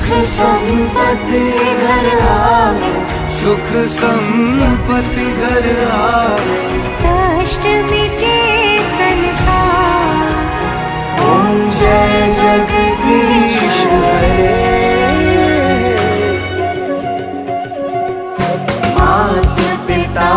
संपत्ति घर आवे, सुख संपत्ति घर आवे, कष्ट मिटे तन का। ओम जय जगदीश हरे। माता पिता